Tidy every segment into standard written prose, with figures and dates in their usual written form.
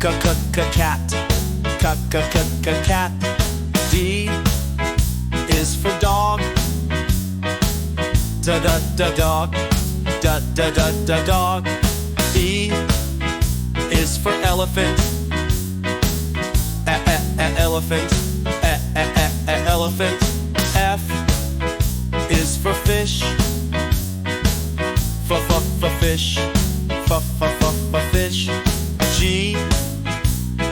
cat. Cat. D is for dog. Dog. Dog. E is for elephant. Elephant. Elephant. F is for fish. Fish. Fish. G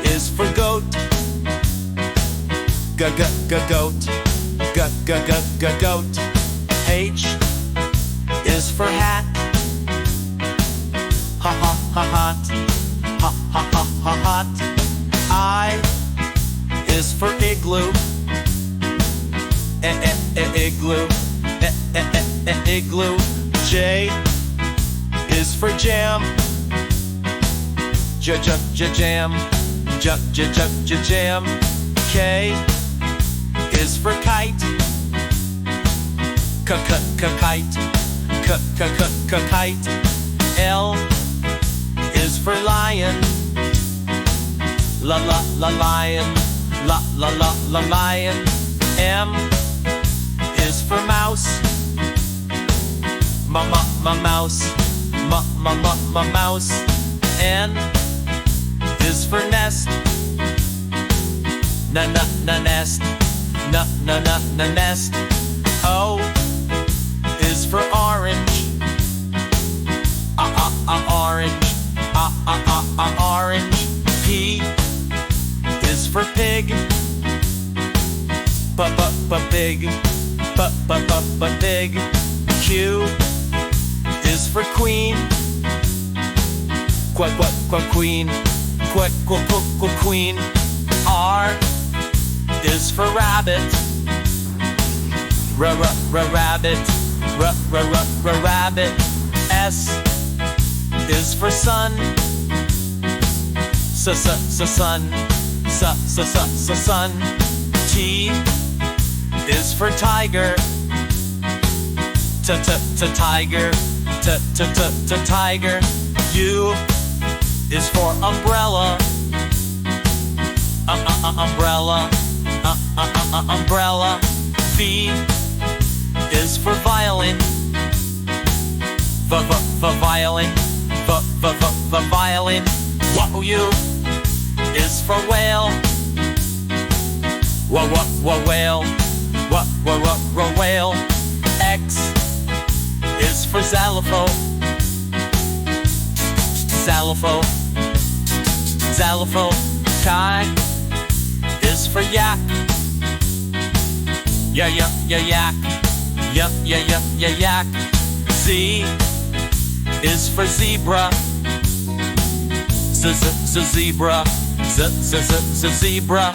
is for goat. Goat. Goat. H is for hat. Hot. I is for igloo. Igloo. J is for jam. Jam. Jam. K is for kite. Kite. L is for lion. Lion. Lion. M is for mouse. Mouse. Mouse. N is for nest. Nest. Nest. O is for orange. Orange. Orange. P is for pig. Pig. Pig. Q is for queen. Queen. Queen. R is for rabbit. Rabbit. Rabbit. S is for sun. Sun. T is for tiger. Tiger. Tiger. U is for umbrella. Umbrella. Umbrella. V is for violin. Violin. Violin. U is for whale. Whale. Whale. X is for xylophone. Xylophone. Chi is for yak. Yak. Yak. Z is for zebra. Zebra. Zebra.